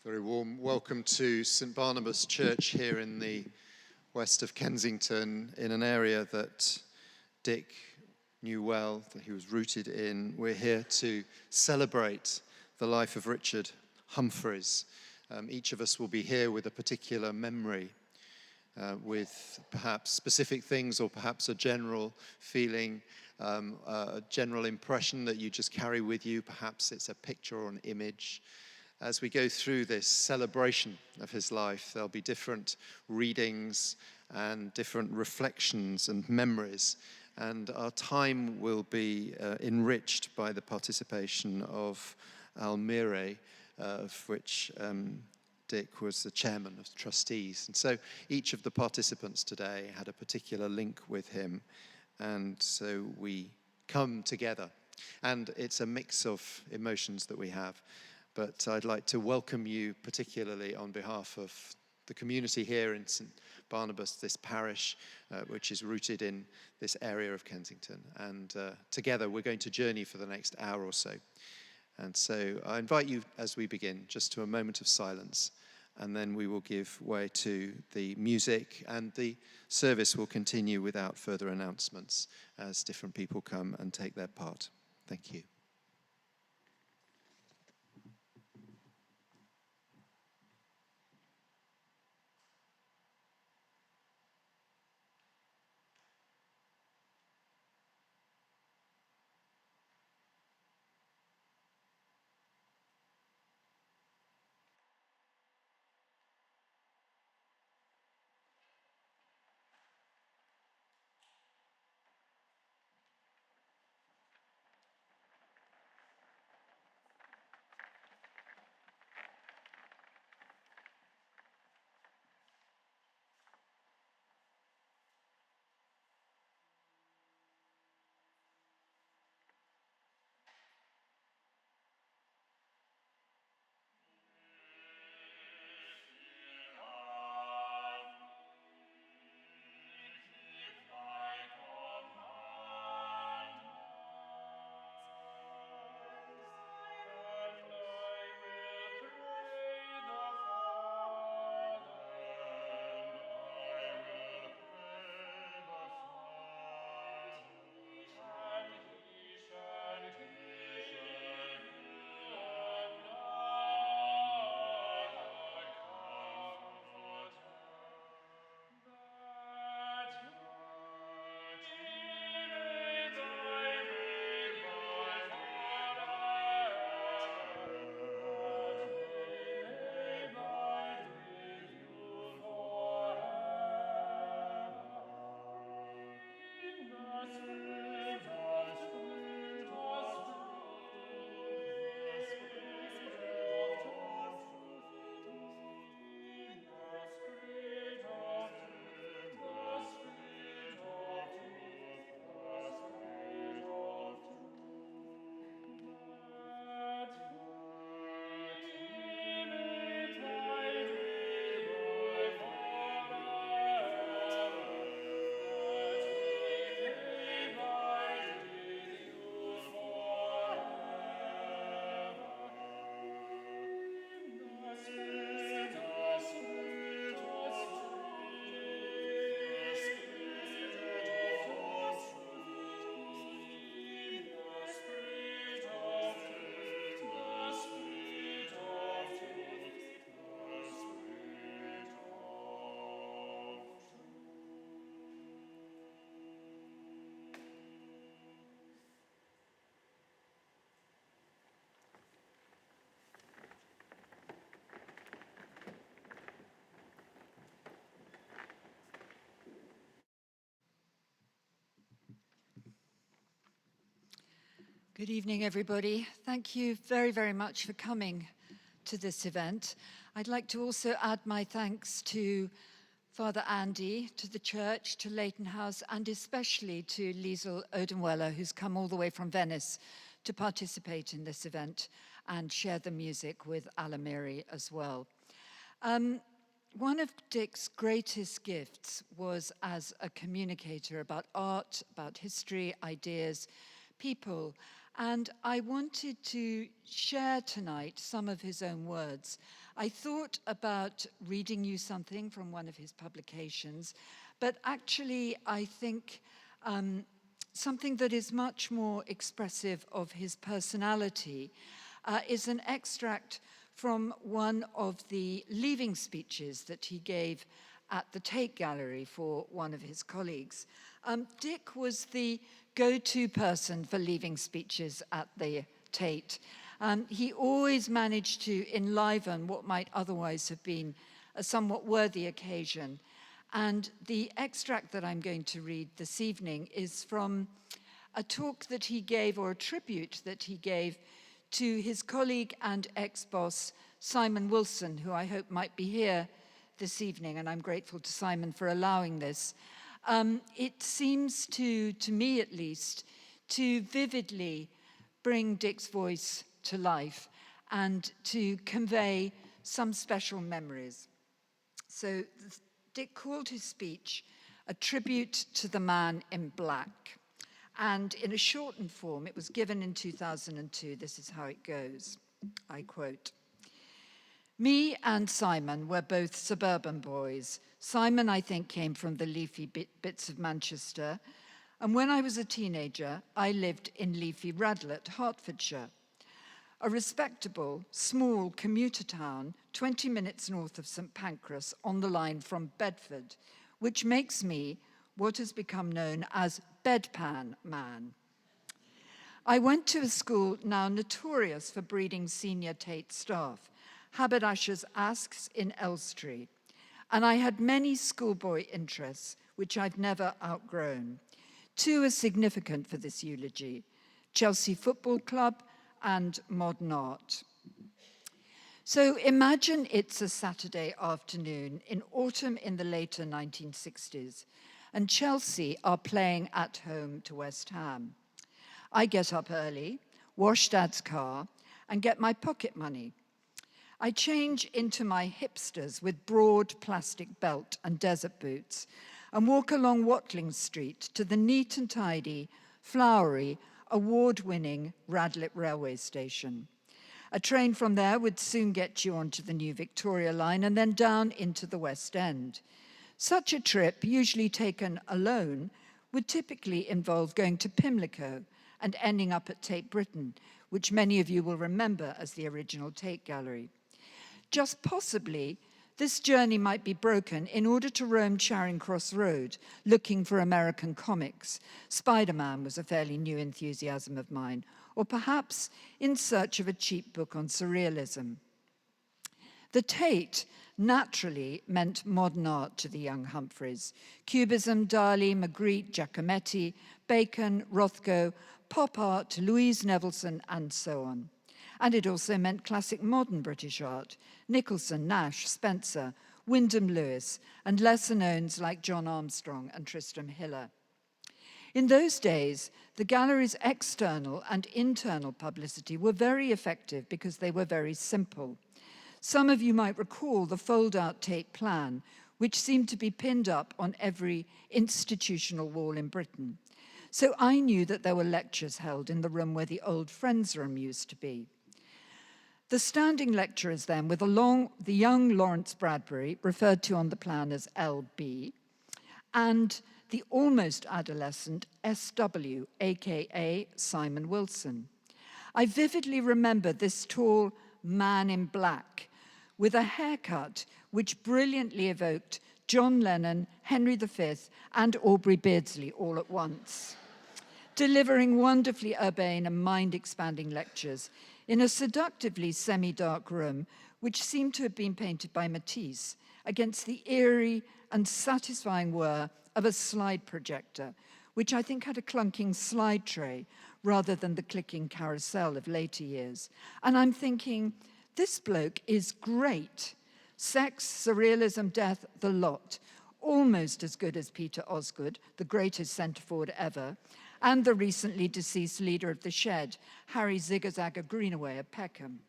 Very warm welcome to St Barnabas Church here in the west of Kensington, in an area that Dick knew well, that he was rooted in. We're here to celebrate the life of Richard Humphreys. Each of us will be here with a particular memory, with perhaps specific things or perhaps a general feeling, a general impression that you just carry with you. Perhaps it's a picture or an image. As we go through this celebration of his life, there'll be different readings and different reflections and memories. And our time will be enriched by the participation of Almere, of which Dick was the chairman of the trustees. And so each of the participants today had a particular link with him. And so we come together. And it's a mix of emotions that we have. But I'd like to welcome you particularly on behalf of the community here in St Barnabas, this parish, which is rooted in this area of Kensington. And together we're going to journey for the next hour or so. And so I invite you, as we begin, just to a moment of silence, and then we will give way to the music, and the service will continue without further announcements as different people come and take their part. Thank you. Good evening, everybody. Thank you very, very much for coming to this event. I'd like to also add my thanks to Father Andy, to the church, to Leighton House, and especially to Liesl Odenweller, who's come all the way from Venice to participate in this event and share the music with Alamiri as well. One of Dick's greatest gifts was as a communicator about art, about history, ideas, people, And I wanted to share tonight some of his own words. I thought about reading you something from one of his publications, but actually I think something that is much more expressive of his personality is an extract from one of the leaving speeches that he gave at the Tate Gallery for one of his colleagues. Dick was the go-to person for leaving speeches at the Tate. He always managed to enliven what might otherwise have been a somewhat worthy occasion. And the extract that I'm going to read this evening is from a talk that he gave, or a tribute that he gave, to his colleague and ex-boss, Simon Wilson, who I hope might be here this evening, and I'm grateful to Simon for allowing this. It seems to me at least, to vividly bring Dick's voice to life and to convey some special memories. So Dick called his speech a tribute to the man in black. And in a shortened form, it was given in 2002. This is how it goes. I quote, "Me and Simon were both suburban boys. Simon, I think, came from the leafy bits of Manchester. And when I was a teenager, I lived in leafy Radlett, Hertfordshire, a respectable, small commuter town 20 minutes north of St. Pancras on the line from Bedford, which makes me what has become known as Bedpan Man. I went to a school now notorious for breeding senior Tate staff, Haberdashers' Asks in Elstree, and I had many schoolboy interests, which I've never outgrown. Two are significant for this eulogy: Chelsea Football Club and modern art. So imagine it's a Saturday afternoon in autumn in the later 1960s, and Chelsea are playing at home to West Ham. I get up early, wash Dad's car, and get my pocket money. I change into my hipsters with broad plastic belt and desert boots and walk along Watling Street to the neat and tidy, flowery, award-winning Radlett railway station. A train from there would soon get you onto the new Victoria line and then down into the West End. Such a trip, usually taken alone, would typically involve going to Pimlico and ending up at Tate Britain, which many of you will remember as the original Tate Gallery. Just possibly, this journey might be broken in order to roam Charing Cross Road, looking for American comics. Spider-Man was a fairly new enthusiasm of mine, or perhaps in search of a cheap book on surrealism. The Tate naturally meant modern art to the young Humphreys. Cubism, Dali, Magritte, Giacometti, Bacon, Rothko, pop art, Louise Nevelson, and so on. And it also meant classic modern British art: Nicholson, Nash, Spencer, Wyndham Lewis, and lesser knowns like John Armstrong and Tristram Hiller. In those days, the gallery's external and internal publicity were very effective because they were very simple. Some of you might recall the fold-out Tate plan, which seemed to be pinned up on every institutional wall in Britain. So I knew that there were lectures held in the room where the old Friends Room used to be. The standing lecturers then were the young Lawrence Bradbury, referred to on the plan as LB, and the almost adolescent SW, aka Simon Wilson. I vividly remember this tall man in black with a haircut which brilliantly evoked John Lennon, Henry V, and Aubrey Beardsley all at once, delivering wonderfully urbane and mind-expanding lectures in a seductively semi-dark room which seemed to have been painted by Matisse against the eerie and satisfying whir of a slide projector, which I think had a clunking slide tray rather than the clicking carousel of later years. And I'm thinking, this bloke is great. Sex, surrealism, death, the lot. Almost as good as Peter Osgood, the greatest centre-forward ever, and the recently deceased leader of the Shed, Harry Zigazagger Greenaway of Peckham.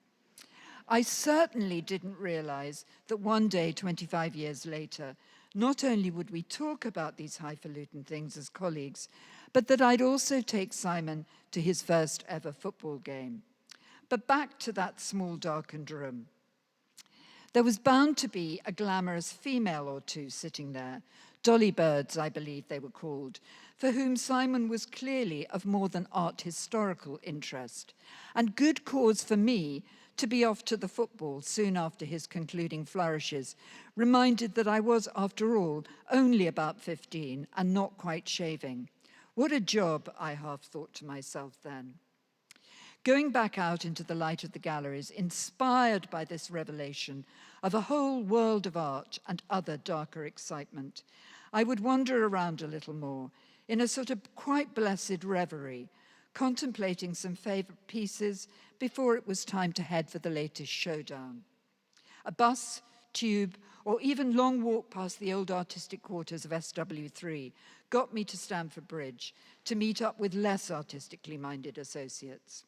I certainly didn't realize that one day, 25 years later, not only would we talk about these highfalutin things as colleagues, but that I'd also take Simon to his first ever football game. But back to that small darkened room. There was bound to be a glamorous female or two sitting there, dolly birds, I believe they were called, for whom Simon was clearly of more than art historical interest, and good cause for me to be off to the football soon after his concluding flourishes, reminded that I was, after all, only about 15 and not quite shaving. What a job, I half thought to myself then. Going back out into the light of the galleries, inspired by this revelation of a whole world of art and other darker excitement, I would wander around a little more in a sort of quite blessed reverie, contemplating some favorite pieces before it was time to head for the latest showdown. A bus, tube, or even long walk past the old artistic quarters of SW3 got me to Stamford Bridge to meet up with less artistically minded associates.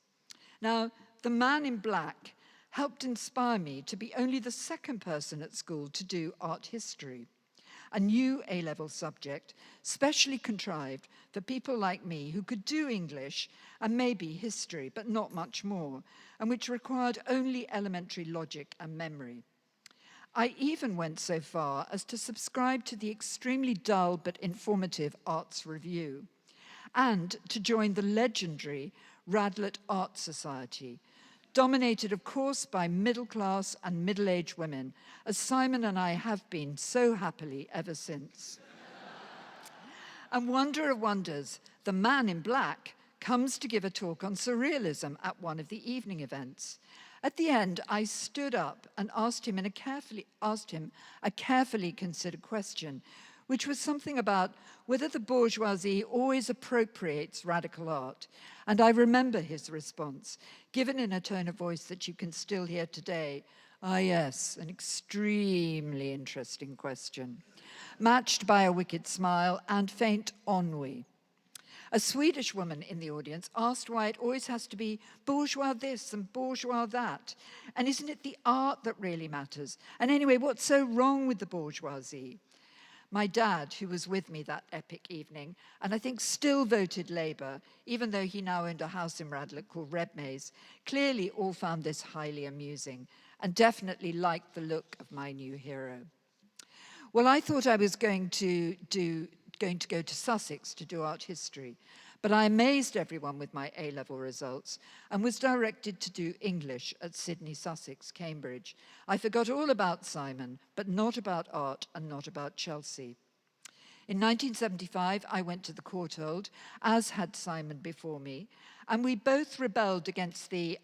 Now, the man in black helped inspire me to be only the second person at school to do art history, a new A-level subject specially contrived for people like me who could do English and maybe history, but not much more, and which required only elementary logic and memory. I even went so far as to subscribe to the extremely dull but informative Arts Review, and to join the legendary Radlett Art Society, dominated, of course, by middle-class and middle-aged women, as Simon and I have been so happily ever since. And wonder of wonders, the man in black comes to give a talk on surrealism at one of the evening events. At the end, I stood up and asked him a carefully considered question, which was something about whether the bourgeoisie always appropriates radical art. And I remember his response, given in a tone of voice that you can still hear today. Ah, yes, an extremely interesting question, matched by a wicked smile and faint ennui. A Swedish woman in the audience asked why it always has to be bourgeois this and bourgeois that. And isn't it the art that really matters? And anyway, what's so wrong with the bourgeoisie? My dad, who was with me that epic evening, and I think still voted Labour, even though he now owned a house in Radlett called Redmay's, clearly all found this highly amusing and definitely liked the look of my new hero. Well, I thought I was going to go to Sussex to do art history, but I amazed everyone with my A-level results and was directed to do English at Sydney, Sussex, Cambridge. I forgot all about Simon, but not about art and not about Chelsea. In 1975, I went to the Courtauld, as had Simon before me, and we both rebelled against the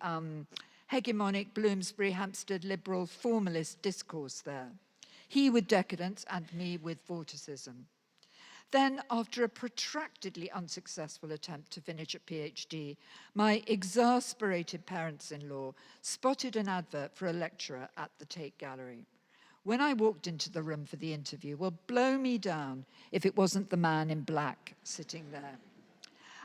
hegemonic Bloomsbury, Hampstead liberal formalist discourse there. He with decadence and me with vorticism. Then, after a protractedly unsuccessful attempt to finish a PhD, my exasperated parents-in-law spotted an advert for a lecturer at the Tate Gallery. When I walked into the room for the interview, well, blow me down if it wasn't the man in black sitting there.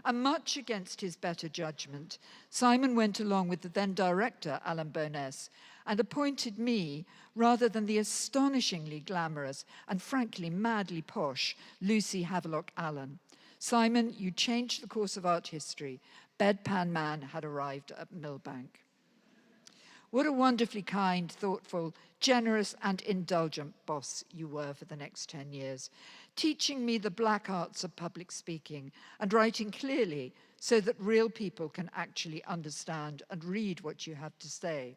And much against his better judgment, Simon went along with the then director, Alan Bowness, and appointed me, rather than the astonishingly glamorous and frankly madly posh Lucy Havelock Allen. Simon, you changed the course of art history. Bedpan Man had arrived at Millbank. What a wonderfully kind, thoughtful, generous and indulgent boss you were for the next 10 years, teaching me the black arts of public speaking and writing clearly so that real people can actually understand and read what you have to say.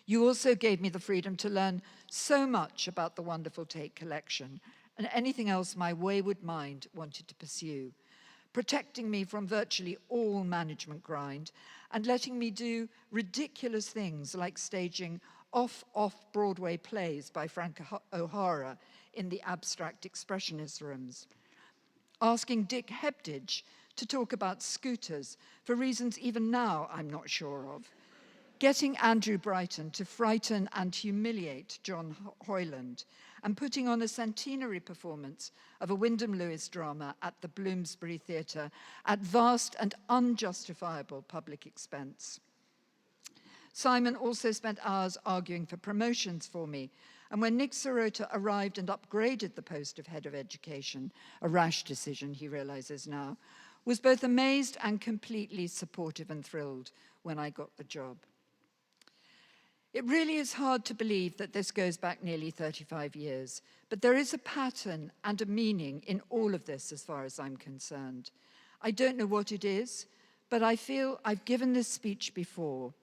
You also gave me the freedom to learn so much about the wonderful Tate collection and anything else my wayward mind wanted to pursue, protecting me from virtually all management grind and letting me do ridiculous things like staging off-Broadway plays by Frank O'Hara in the abstract expressionist rooms, asking Dick Hebdige to talk about scooters for reasons even now I'm not sure of, getting Andrew Brighton to frighten and humiliate John Hoyland, and putting on a centenary performance of a Wyndham Lewis drama at the Bloomsbury Theatre at vast and unjustifiable public expense. Simon also spent hours arguing for promotions for me And when Nick Sirota arrived and upgraded the post of head of education, a rash decision he realizes now, was both amazed and completely supportive and thrilled when I got the job. It really is hard to believe that this goes back nearly 35 years, but there is a pattern and a meaning in all of this as far as I'm concerned. I don't know what it is, but I feel I've given this speech before,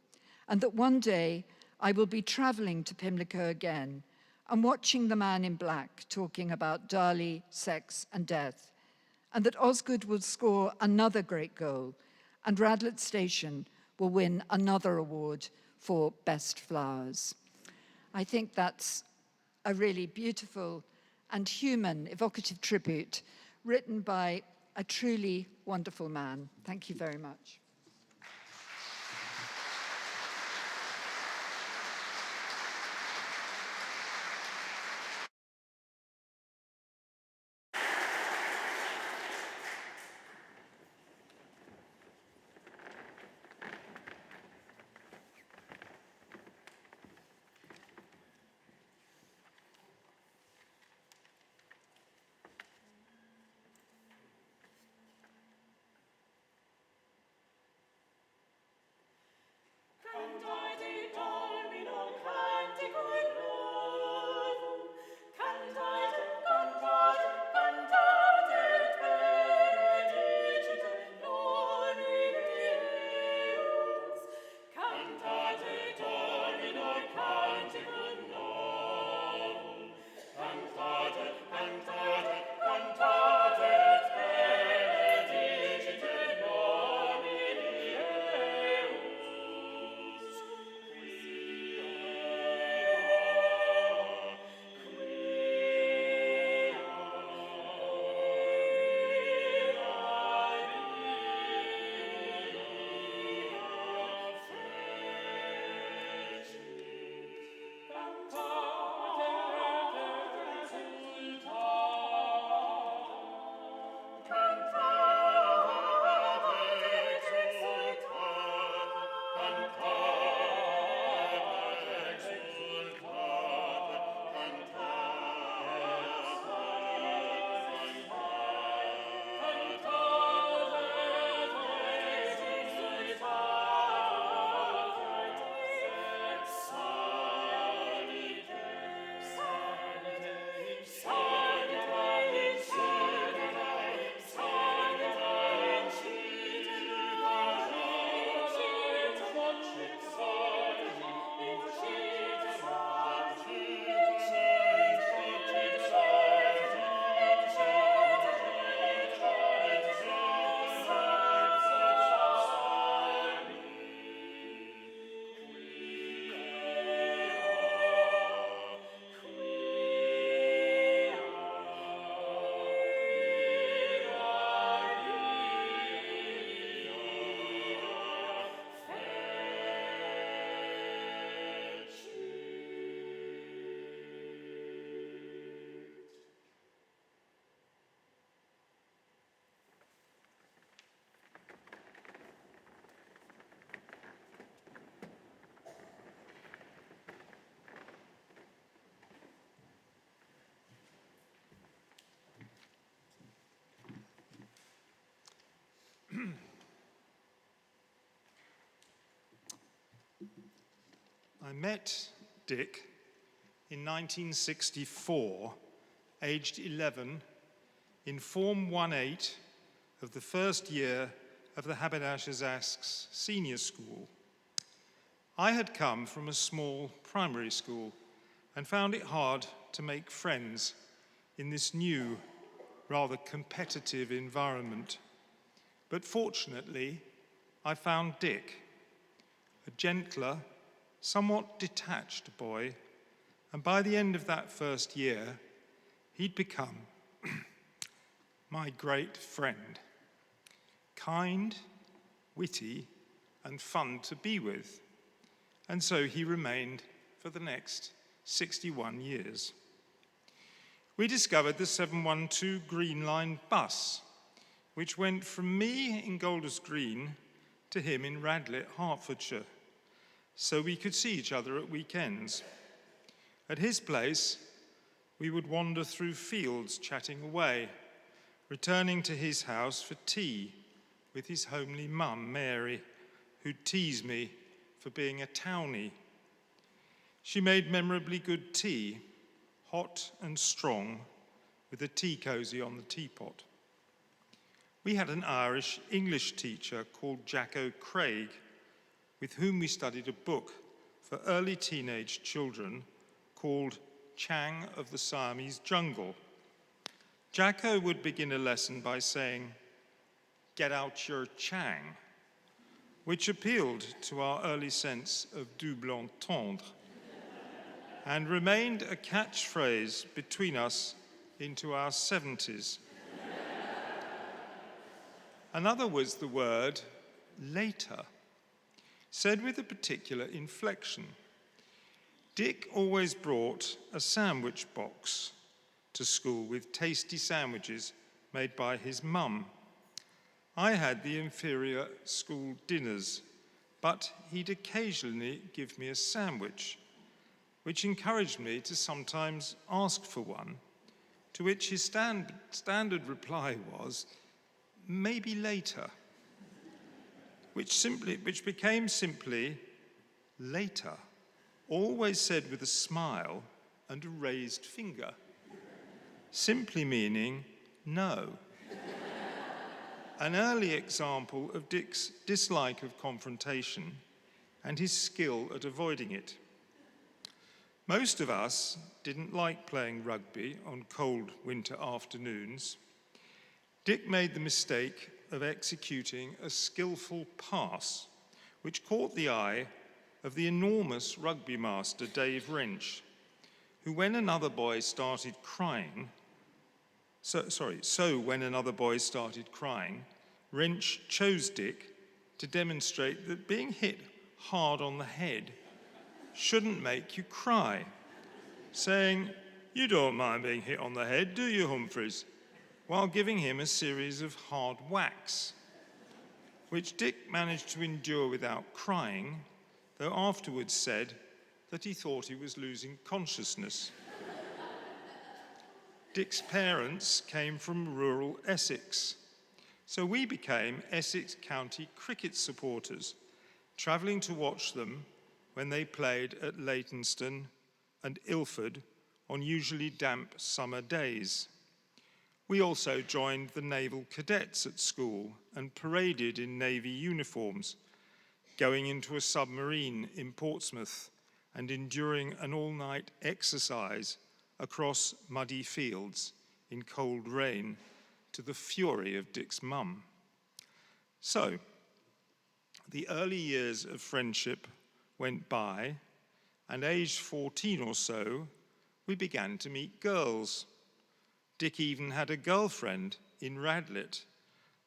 and that one day I will be traveling to Pimlico again and watching the man in black talking about Dali, sex, and death, and that Osgood will score another great goal, and Radlett Station will win another award for Best Flowers. I think that's a really beautiful and human, evocative tribute written by a truly wonderful man. Thank you very much. I met Dick in 1964, aged 11, in Form 1-8 of the first year of the Haberdashers' Senior School. I had come from a small primary school and found it hard to make friends in this new, rather competitive environment. But fortunately, I found Dick, a gentler, somewhat detached boy, and by the end of that first year, he'd become my great friend. Kind, witty, and fun to be with. And so he remained for the next 61 years. We discovered the 712 Green Line bus, which went from me in Golders Green to him in Radlett, Hertfordshire, so we could see each other at weekends. At his place, we would wander through fields chatting away, returning to his house for tea with his homely mum, Mary, who'd tease me for being a townie. She made memorably good tea, hot and strong, with a tea cosy on the teapot. We had an Irish English teacher called Jacko Craig, with whom we studied a book for early teenage children called Chang of the Siamese Jungle. Jacko would begin a lesson by saying, "Get out your Chang," which appealed to our early sense of double entendre and remained a catchphrase between us into our 70s. Another was the word later, said with a particular inflection. Dick always brought a sandwich box to school with tasty sandwiches made by his mum. I had the inferior school dinners, but he'd occasionally give me a sandwich, which encouraged me to sometimes ask for one, to which his standard reply was, "Maybe later," which became simply later, always said with a smile and a raised finger, simply meaning no. An early example of Dick's dislike of confrontation and his skill at avoiding it. Most of us didn't like playing rugby on cold winter afternoons. Dick made the mistake of executing a skillful pass, which caught the eye of the enormous rugby master, Dave Wrench, who when another boy started crying, when another boy started crying, Wrench chose Dick to demonstrate that being hit hard on the head shouldn't make you cry, saying, "You don't mind being hit on the head, do you, Humphreys?" while giving him a series of hard whacks, which Dick managed to endure without crying, though afterwards said that he thought he was losing consciousness. Dick's parents came from rural Essex, so we became Essex County cricket supporters, travelling to watch them when they played at Leytonstone and Ilford on usually damp summer days. We also joined the naval cadets at school and paraded in Navy uniforms, going into a submarine in Portsmouth and enduring an all-night exercise across muddy fields in cold rain to the fury of Dick's mum. So, the early years of friendship went by, and aged 14 or so, we began to meet girls. Dick even had a girlfriend in Radlett,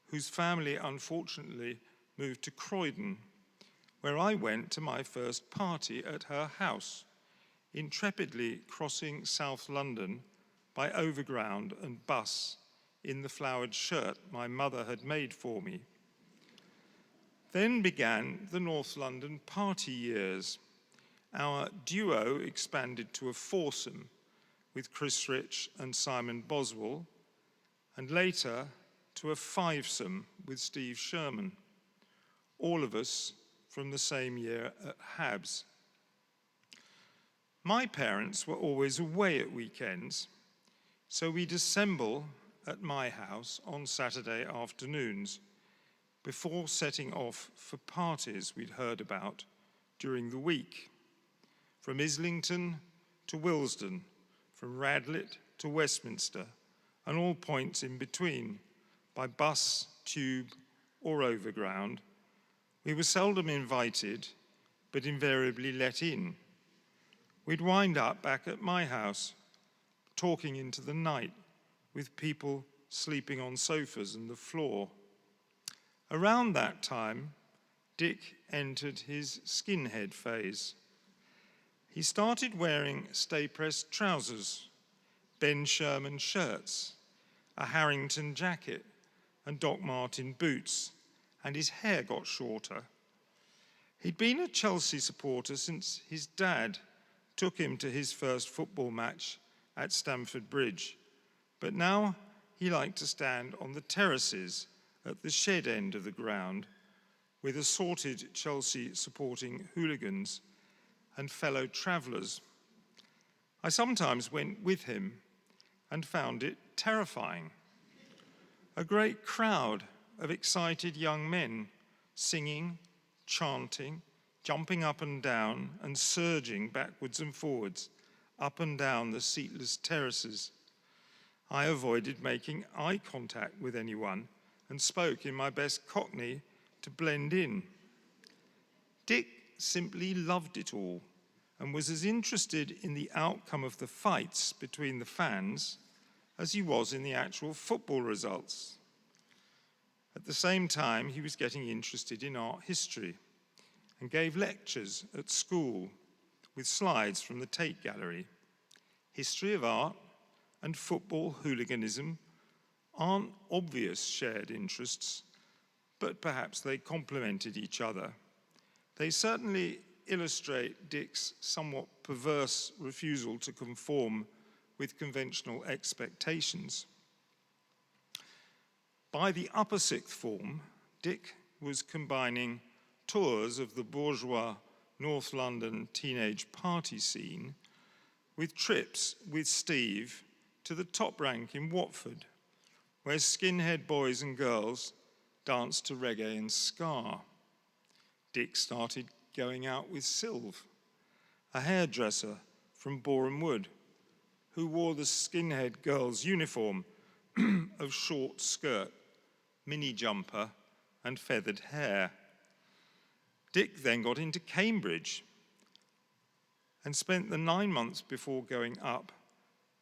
whose family unfortunately moved to Croydon, where I went to my first party at her house, intrepidly crossing South London by overground and bus in the flowered shirt my mother had made for me. Then began the North London party years. Our duo expanded to a foursome with Chris Rich and Simon Boswell, and later to a fivesome with Steve Sherman, all of us from the same year at Habs. My parents were always away at weekends, so we'd assemble at my house on Saturday afternoons before setting off for parties we'd heard about during the week, from Islington to Willesden, from Radlett to Westminster, and all points in between, by bus, tube, or overground. We were seldom invited, but invariably let in. We'd wind up back at my house, talking into the night, with people sleeping on sofas and the floor. Around that time, Dick entered his skinhead phase. He started wearing stay-pressed trousers, Ben Sherman shirts, a Harrington jacket, and Doc Martin boots, and his hair got shorter. He'd been a Chelsea supporter since his dad took him to his first football match at Stamford Bridge. But now he liked to stand on the terraces at the shed end of the ground with assorted Chelsea-supporting hooligans and fellow travellers. I sometimes went with him and found it terrifying. A great crowd of excited young men singing, chanting, jumping up and down and surging backwards and forwards up and down the seatless terraces. I avoided making eye contact with anyone and spoke in my best Cockney to blend in. Dick simply loved it all and was as interested in the outcome of the fights between the fans as he was in the actual football results. At the same time, he was getting interested in art history and gave lectures at school with slides from the Tate Gallery. History of art and football hooliganism aren't obvious shared interests, but perhaps they complemented each other. They certainly illustrate Dick's somewhat perverse refusal to conform with conventional expectations. By the upper sixth form, Dick was combining tours of the bourgeois North London teenage party scene with trips with Steve to the top rank in Watford, where skinhead boys and girls danced to reggae and ska. Dick started going out with Sylv, a hairdresser from Boreham Wood, who wore the skinhead girl's uniform of short skirt, mini jumper, and feathered hair. Dick then got into Cambridge and spent the 9 months before going up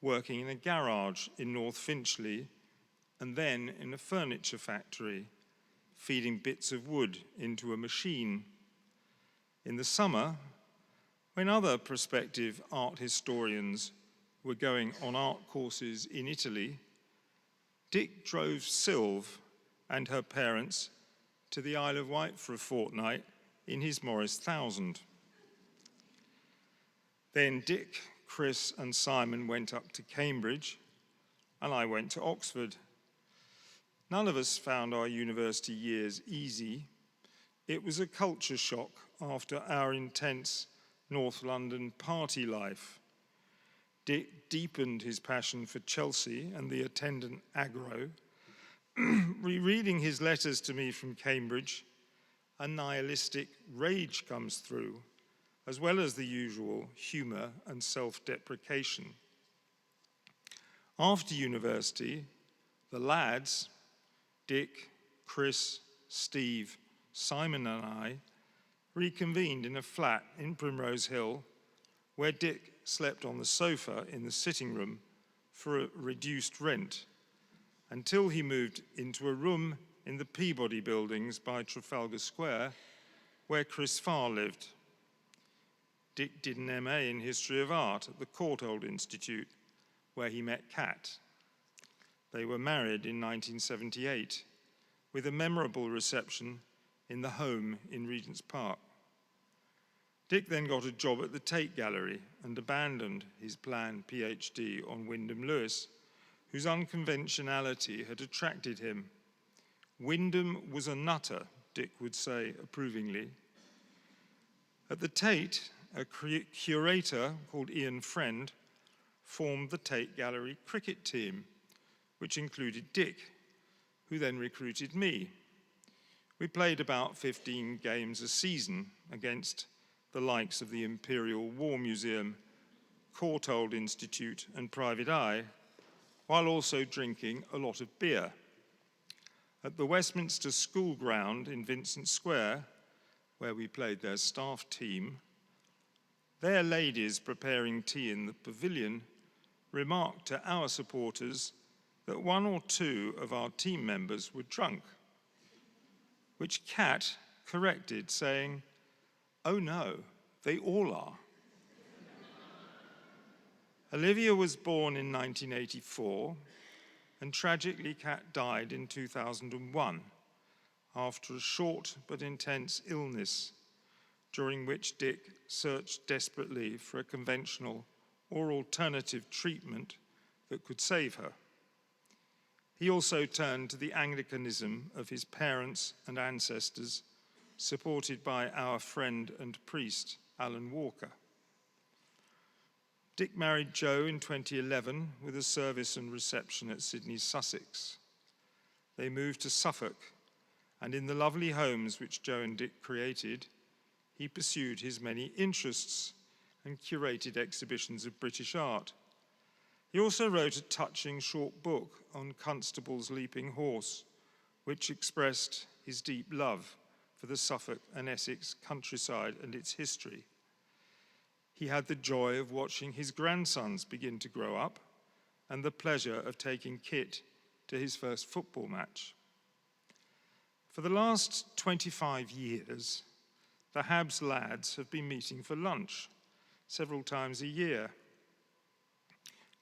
working in a garage in North Finchley and then in a furniture factory, feeding bits of wood into a machine. In the summer, when other prospective art historians were going on art courses in Italy, Dick drove Sylv and her parents to the Isle of Wight for a fortnight in his Morris 1000. Then Dick, Chris and Simon went up to Cambridge, and I went to Oxford. None of us found our university years easy. It was a culture shock after our intense North London party life. Dick deepened his passion for Chelsea and the attendant aggro. Rereading his letters to me from Cambridge, a nihilistic rage comes through, as well as the usual humour and self-deprecation. After university, the lads, Dick, Chris, Steve, Simon and I, reconvened in a flat in Primrose Hill, where Dick slept on the sofa in the sitting room for a reduced rent, until he moved into a room in the Peabody buildings by Trafalgar Square, where Chris Farr lived. Dick did an MA in History of Art at the Courtauld Institute, where he met Kat. They were married in 1978, with a memorable reception in the home in Regent's Park. Dick then got a job at the Tate Gallery and abandoned his planned PhD on Wyndham Lewis, whose unconventionality had attracted him. Wyndham was a nutter, Dick would say approvingly. At the Tate, a curator called Ian Friend formed the Tate Gallery cricket team, which included Dick, who then recruited me. We played about 15 games a season against the likes of the Imperial War Museum, Courtauld Institute, and Private Eye, while also drinking a lot of beer. At the Westminster School Ground in Vincent Square, where we played their staff team, their ladies preparing tea in the pavilion remarked to our supporters that one or two of our team members were drunk, which Kat corrected, saying, "Oh no, they all are." Olivia was born in 1984, and tragically Kat died in 2001 after a short but intense illness. during which Dick searched desperately for a conventional or alternative treatment that could save her. He also turned to the Anglicanism of his parents and ancestors, supported by our friend and priest, Alan Walker. Dick married Jo in 2011 with a service and reception at Sydney's Sussex. They moved to Suffolk, and in the lovely homes which Jo and Dick created, he pursued his many interests and curated exhibitions of British art. He also wrote a touching short book on Constable's Leaping Horse, which expressed his deep love for the Suffolk and Essex countryside and its history. He had the joy of watching his grandsons begin to grow up and the pleasure of taking Kit to his first football match. For the last 25 years, the Habs lads have been meeting for lunch several times a year.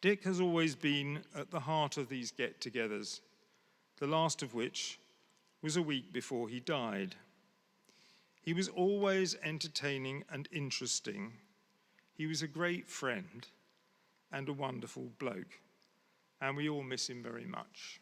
Dick has always been at the heart of these get-togethers, the last of which was a week before he died. He was always entertaining and interesting. He was a great friend and a wonderful bloke, and we all miss him very much.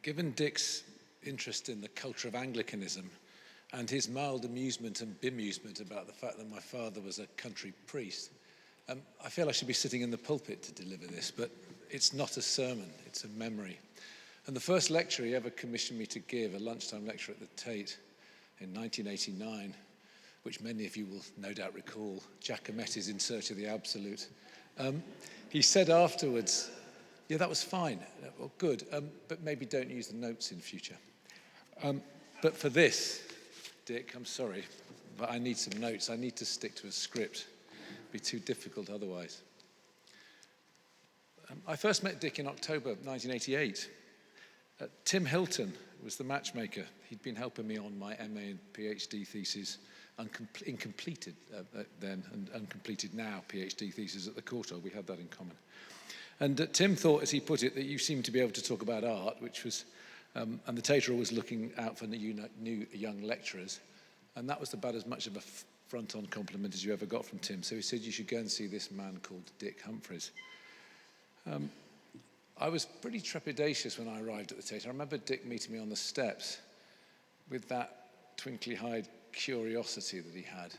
Given Dick's interest in the culture of Anglicanism and his mild amusement and bemusement about the fact that my father was a country priest, I feel I should be sitting in the pulpit to deliver this, but it's not a sermon, it's a memory. And the first lecture he ever commissioned me to give, a lunchtime lecture at the Tate in 1989, which many of you will no doubt recall, Giacometti's In Search of the Absolute. He said afterwards, yeah, that was fine, well, good, but maybe don't use the notes in future. But for this, Dick, I'm sorry, but I need some notes. I need to stick to a script. It'd be too difficult otherwise. I first met Dick in October 1988. Tim Hilton was the matchmaker. He'd been helping me on my MA and PhD theses, incompleted then and uncompleted now PhD theses at the Courtauld. We had that in common. And Tim thought, as he put it, that you seemed to be able to talk about art, which was, and the Tate was looking out for new young lecturers, and that was about as much of a front-on compliment as you ever got from Tim. So he said you should go and see this man called Dick Humphreys. I was pretty trepidatious when I arrived at the Tate. I remember Dick meeting me on the steps with that twinkly-eyed curiosity that he had.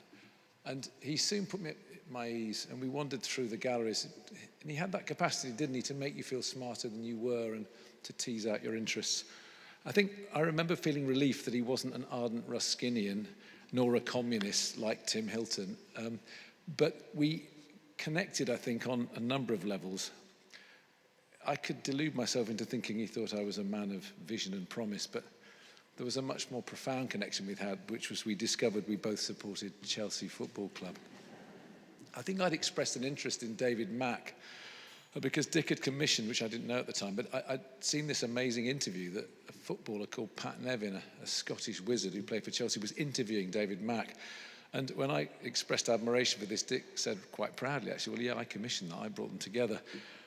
And he soon put me at my ease, and we wandered through the galleries. And he had that capacity, didn't he, to make you feel smarter than you were and to tease out your interests. I think I remember feeling relief that he wasn't an ardent Ruskinian nor a communist like Tim Hilton. But we connected, I think, on a number of levels. I could delude myself into thinking he thought I was a man of vision and promise, but there was a much more profound connection we'd had, which was we discovered we both supported Chelsea Football Club. I think I'd expressed an interest in David Mack because Dick had commissioned, which I didn't know at the time, but I'd seen this amazing interview that a footballer called Pat Nevin, a Scottish wizard who played for Chelsea, was interviewing David Mack. And when I expressed admiration for this, Dick said quite proudly, actually, well, yeah, I commissioned that, I brought them together.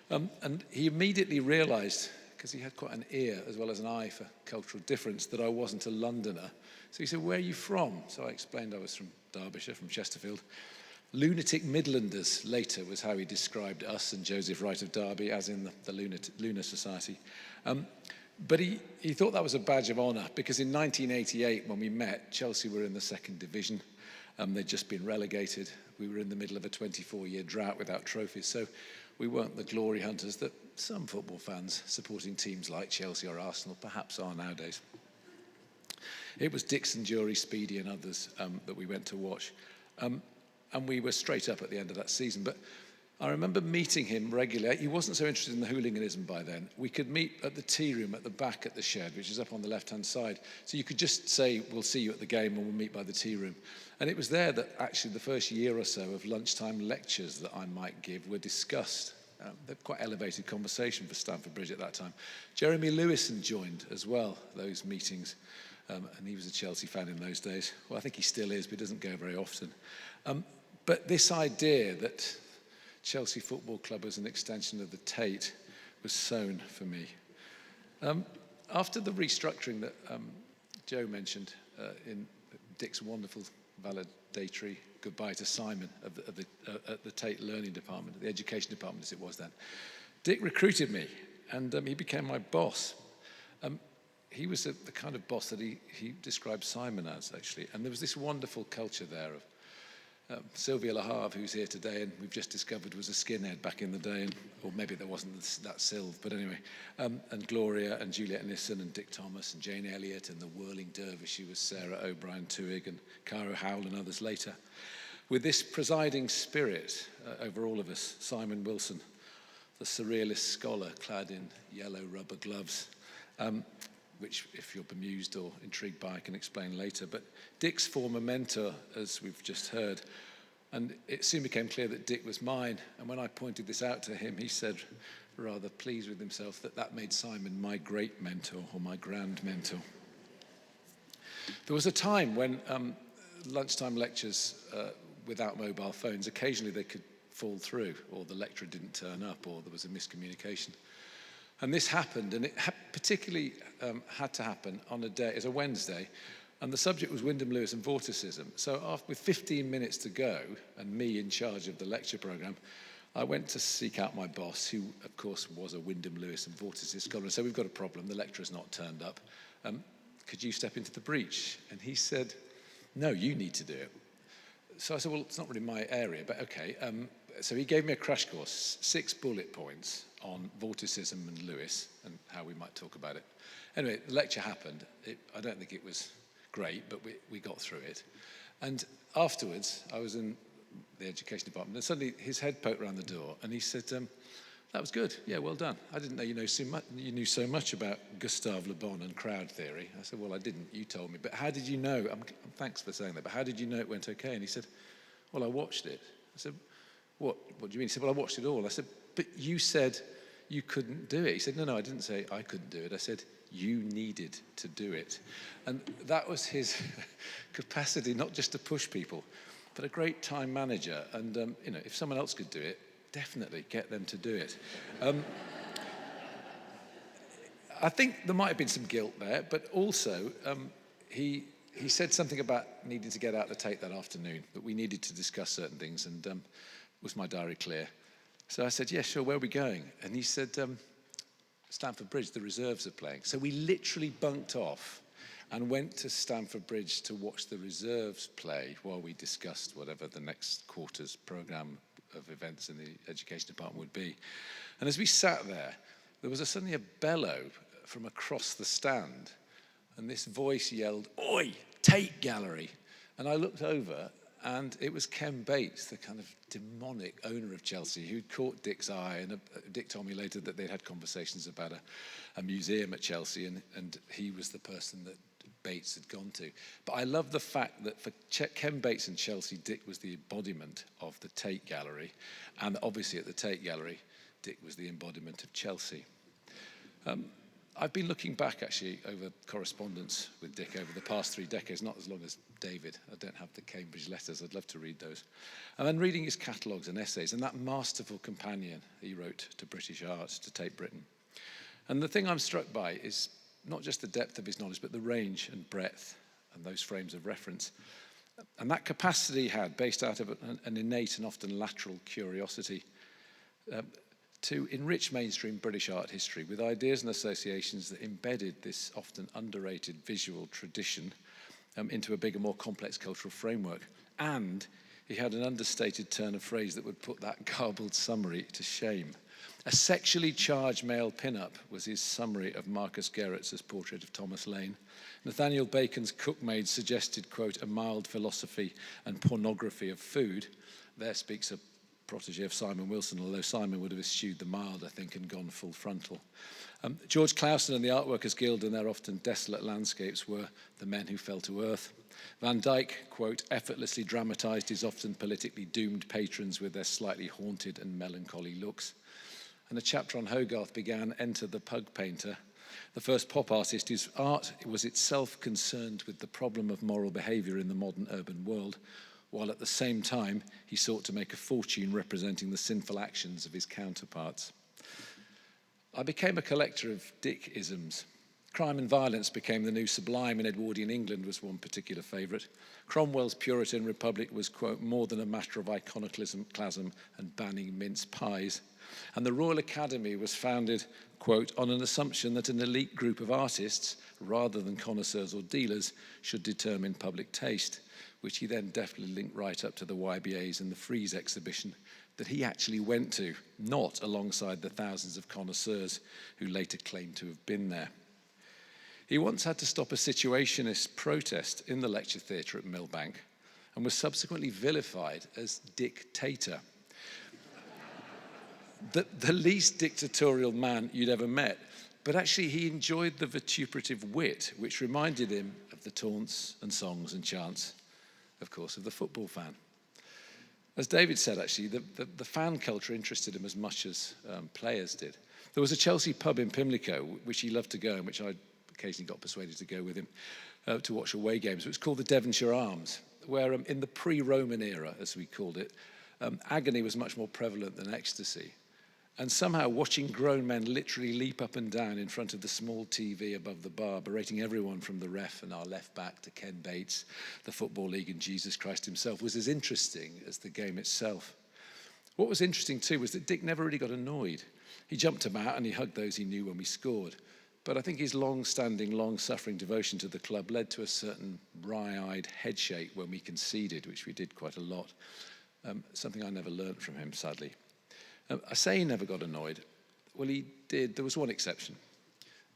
And he immediately realised, because he had quite an ear as well as an eye for cultural difference, that I wasn't a Londoner. So he said, where are you from? So I explained I was from Derbyshire, from Chesterfield. Lunatic Midlanders, later, was how he described us and Joseph Wright of Derby, as in the Lunar Society. But he thought that was a badge of honour, because in 1988, when we met, Chelsea were in the second division. They'd just been relegated. We were in the middle of a 24-year drought without trophies. So we weren't the glory hunters that some football fans supporting teams like Chelsea or Arsenal perhaps are nowadays. It was Dixon, Jury, Speedy and others that we went to watch. And we were straight up at the end of that season. But I remember meeting him regularly. He wasn't so interested in the hooliganism by then. We could meet at the tea room at the back at the shed, which is up on the left-hand side. So you could just say, we'll see you at the game and we'll meet by the tea room. And it was there that actually the first year or so of lunchtime lectures that I might give were discussed. They're quite elevated conversation for Stamford Bridge at that time. Jeremy Lewison joined as well, those meetings. And he was a Chelsea fan in those days. Well, I think he still is, but he doesn't go very often. But this idea that Chelsea Football Club as an extension of the Tate was sown for me. After the restructuring that Joe mentioned in Dick's wonderful valedictory goodbye to Simon at the Tate Learning Department, the Education Department as it was then, Dick recruited me and he became my boss. He was the kind of boss that he described Simon as, actually. And there was this wonderful culture there of Sylvia Laharve, who's here today, and we've just discovered was a skinhead back in the day, or maybe there wasn't that Sylv, but anyway. And Gloria and Juliet Nissen and Dick Thomas and Jane Elliott and the Whirling Dervish, who was Sarah O'Brien Tuig and Cairo Howell and others later. With this presiding spirit over all of us, Simon Wilson, the surrealist scholar clad in yellow rubber gloves, which, if you're bemused or intrigued by, I can explain later. But Dick's former mentor, as we've just heard, and it soon became clear that Dick was mine. And when I pointed this out to him, he said, rather pleased with himself, that made Simon my great mentor, or my grand mentor. There was a time when lunchtime lectures without mobile phones, occasionally they could fall through, or the lecturer didn't turn up, or there was a miscommunication. And this happened, and it particularly had to happen on a day, it was a Wednesday, and the subject was Wyndham Lewis and vorticism. So with 15 minutes to go, and me in charge of the lecture program, I went to seek out my boss, who, of course, was a Wyndham Lewis and vortices scholar, and said, we've got a problem. The lecturer's not turned up. Could you step into the breach? And he said, no, you need to do it. So I said, well, it's not really my area, but okay. So he gave me a crash course, 6 bullet points on vorticism and Lewis and how we might talk about it. Anyway, the lecture happened. I don't think it was great, but we got through it. And afterwards, I was in the education department, and suddenly his head poked around the door, and he said, that was good. Yeah, well done. I didn't know you knew so much about Gustave Le Bon and crowd theory. I said, well, I didn't. You told me. But how did you know? Thanks for saying that. But how did you know it went okay? And he said, well, I watched it. I said, what do you mean? He said, well, I watched it all. I said, but you said you couldn't do it. He said, no, I didn't say I couldn't do it. I said, you needed to do it. And that was his capacity, not just to push people, but a great time manager. And, if someone else could do it, definitely get them to do it. I think there might have been some guilt there, but also he said something about needing to get out the Tate that afternoon, but we needed to discuss certain things, and was my diary clear? So I said, yeah, sure, where are we going? And he said, Stamford Bridge, the reserves are playing. So we literally bunked off and went to Stamford Bridge to watch the reserves play while we discussed whatever the next quarter's programme of events in the education department would be. And as we sat there was suddenly a bellow from across the stand, and this voice yelled, "Oi, Tate Gallery!" And I looked over, and it was Ken Bates, the kind of demonic owner of Chelsea, who'd caught Dick's eye, and Dick told me later that they'd had conversations about a museum at Chelsea, and he was the person that Bates had gone to. But I love the fact that for Ken Bates and Chelsea, Dick was the embodiment of the Tate Gallery, and obviously at the Tate Gallery, Dick was the embodiment of Chelsea. I've been looking back actually over correspondence with Dick over the past 3 decades, not as long as David. I don't have the Cambridge letters, I'd love to read those. And then reading his catalogues and essays and that masterful companion he wrote to British art, to Tate Britain. And the thing I'm struck by is not just the depth of his knowledge, but the range and breadth and those frames of reference. And that capacity he had, based out of an innate and often lateral curiosity, to enrich mainstream British art history with ideas and associations that embedded this often underrated visual tradition into a bigger, more complex cultural framework. And he had an understated turn of phrase that would put that garbled summary to shame. A sexually charged male pin-up was his summary of Marcus Gerrits's portrait of Thomas Lane. Nathaniel Bacon's cookmaid suggested, quote, a mild philosophy and pornography of food. There speaks a protege of Simon Wilson, although Simon would have eschewed the mild, I think, and gone full frontal. George Clausen and the Artworkers Guild and their often desolate landscapes were the men who fell to earth. Van Dyck, quote, effortlessly dramatised his often politically doomed patrons with their slightly haunted and melancholy looks. And a chapter on Hogarth began, Enter the Pug Painter, the first pop artist whose art was itself concerned with the problem of moral behaviour in the modern urban world, while at the same time he sought to make a fortune representing the sinful actions of his counterparts. I became a collector of Dick-isms. Crime and violence became the new sublime in Edwardian England was one particular favourite. Cromwell's Puritan Republic was, quote, more than a matter of iconoclasm and banning mince pies. And the Royal Academy was founded, quote, on an assumption that an elite group of artists, rather than connoisseurs or dealers, should determine public taste, which he then definitely linked right up to the YBAs and the Frieze exhibition that he actually went to, not alongside the thousands of connoisseurs who later claimed to have been there. He once had to stop a situationist protest in the lecture theatre at Millbank and was subsequently vilified as dictator. The least dictatorial man you'd ever met, but actually he enjoyed the vituperative wit, which reminded him of the taunts and songs and chants, of course, of the football fan. As David said, actually, the fan culture interested him as much as players did. There was a Chelsea pub in Pimlico, which he loved to go, and which I occasionally got persuaded to go with him to watch away games. It was called the Devonshire Arms, where in the pre-Roman era, as we called it, agony was much more prevalent than ecstasy. And somehow watching grown men literally leap up and down in front of the small TV above the bar, berating everyone from the ref and our left back to Ken Bates, the Football League and Jesus Christ himself, was as interesting as the game itself. What was interesting too was that Dick never really got annoyed. He jumped about and he hugged those he knew when we scored. But I think his long-standing, long-suffering devotion to the club led to a certain wry-eyed headshake when we conceded, which we did quite a lot. Something I never learnt from him, sadly. I say he never got annoyed. Well, he did. There was one exception.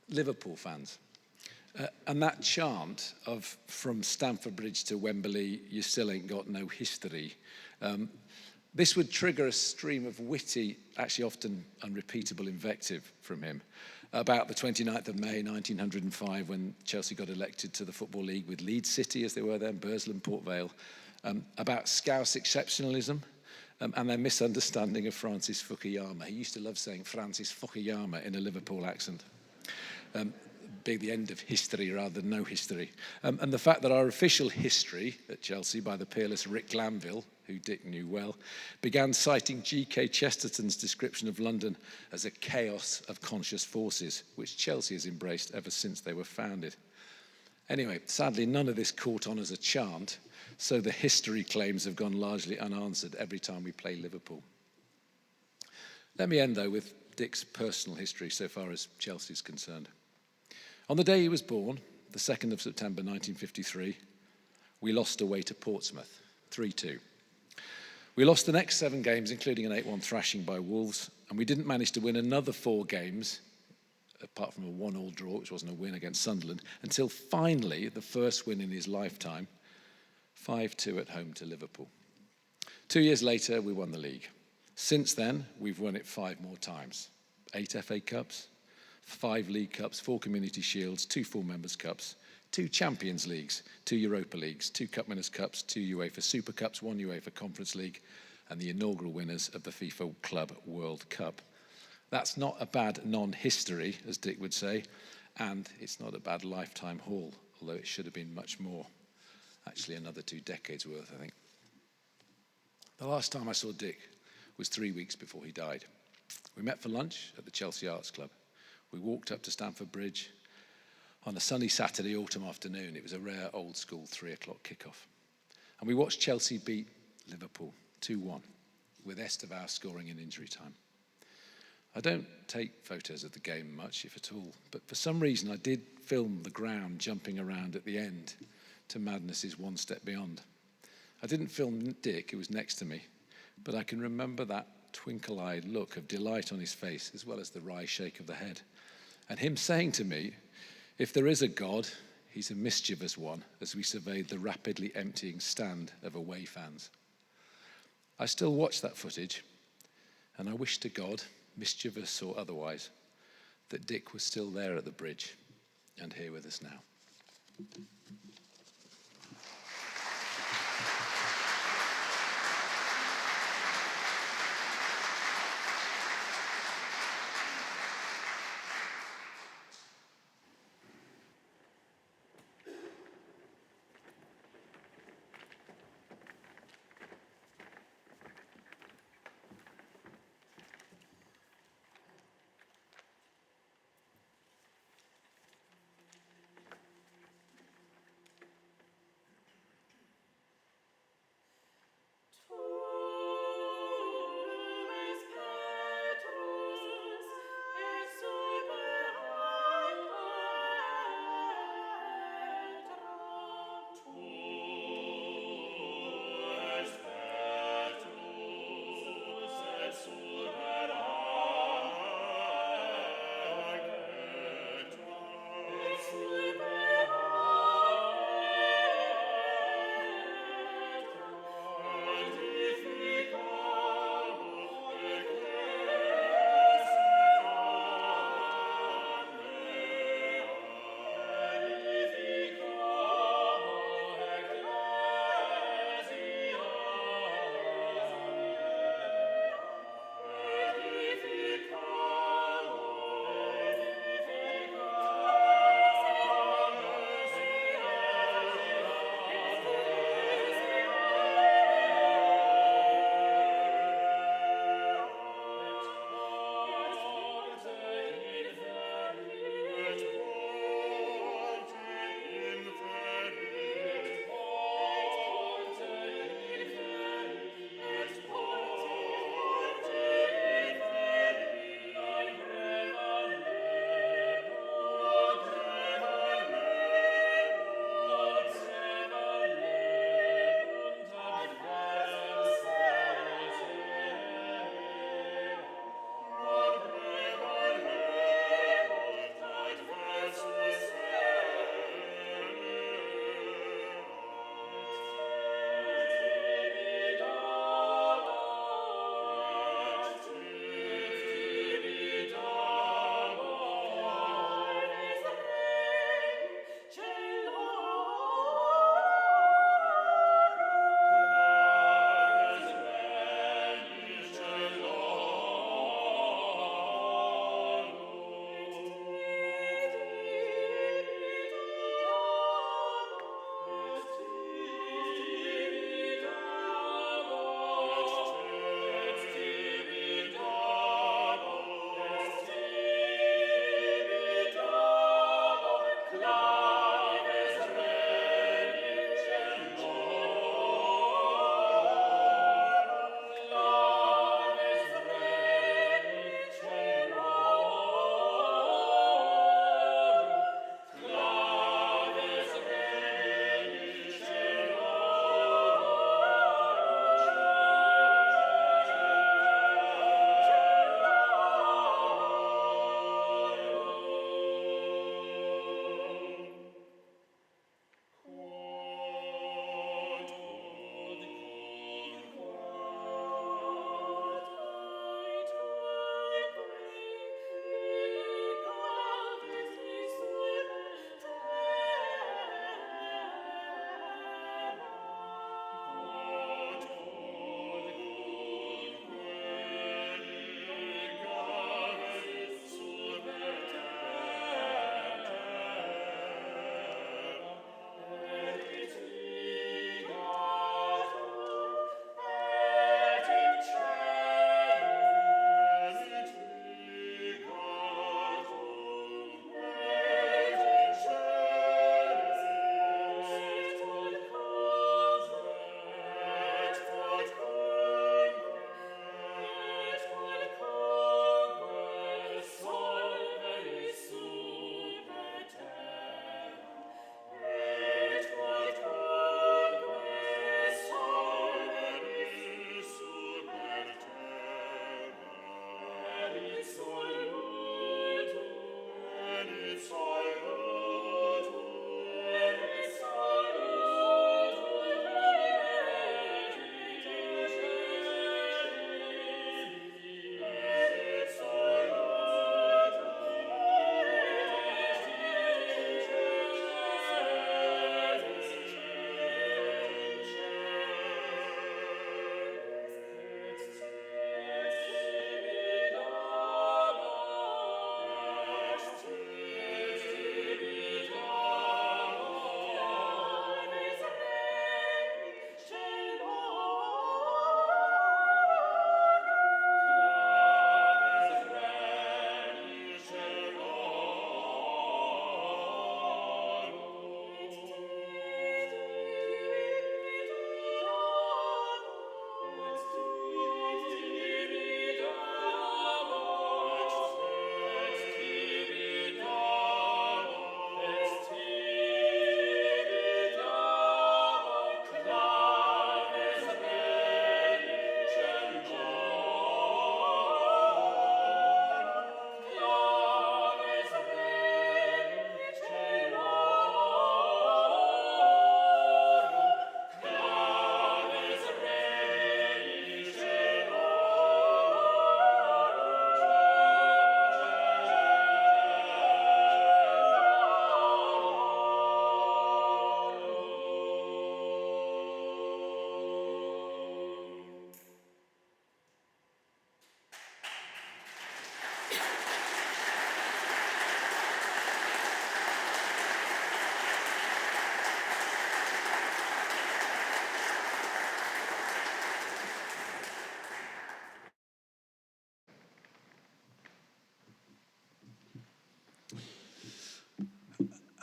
Liverpool fans. And that chant of from Stamford Bridge to Wembley, you still ain't got no history. This would trigger a stream of witty, actually often unrepeatable invective from him about the 29th of May 1905 when Chelsea got elected to the Football League with Leeds City, as they were then, Burslem, Port Vale, about Scouse exceptionalism and their misunderstanding of Francis Fukuyama. He used to love saying Francis Fukuyama in a Liverpool accent. Be the end of history rather than no history. And the fact that our official history at Chelsea by the peerless Rick Glanville, who Dick knew well, began citing G.K. Chesterton's description of London as a chaos of conscious forces, which Chelsea has embraced ever since they were founded. Anyway, sadly, none of this caught on as a chant, so the history claims have gone largely unanswered every time we play Liverpool. Let me end, though, with Dick's personal history so far as Chelsea is concerned. On the day he was born, the 2nd of September 1953, we lost away to Portsmouth, 3-2. We lost the next 7 games, including an 8-1 thrashing by Wolves, and we didn't manage to win another 4 games, apart from a 1-1 draw, which wasn't a win, against Sunderland, until finally, the first win in his lifetime, 5-2 at home to Liverpool. 2 years later, we won the league. Since then, we've won it 5 more times. 8 FA Cups, 5 League Cups, 4 Community Shields, 2 Full Members' Cups, 2 Champions Leagues, 2 Europa Leagues, 2 Cup Winners' Cups, 2 UEFA Super Cups, 1 UEFA Conference League, and the inaugural winners of the FIFA Club World Cup. That's not a bad non-history, as Dick would say, and it's not a bad lifetime haul, although it should have been much more. Actually, another 2 decades worth, I think. The last time I saw Dick was 3 weeks before he died. We met for lunch at the Chelsea Arts Club. We walked up to Stamford Bridge on a sunny Saturday autumn afternoon. It was a rare old school 3 o'clock kickoff. And we watched Chelsea beat Liverpool 2-1 with Estevao scoring in injury time. I don't take photos of the game much, if at all, but for some reason I did film the ground jumping around at the end to madness's one step beyond. I didn't film Dick, who was next to me, but I can remember that twinkle-eyed look of delight on his face, as well as the wry shake of the head. And him saying to me, if there is a God, he's a mischievous one, as we surveyed the rapidly emptying stand of away fans. I still watch that footage, and I wish to God, mischievous or otherwise, that Dick was still there at the bridge and here with us now.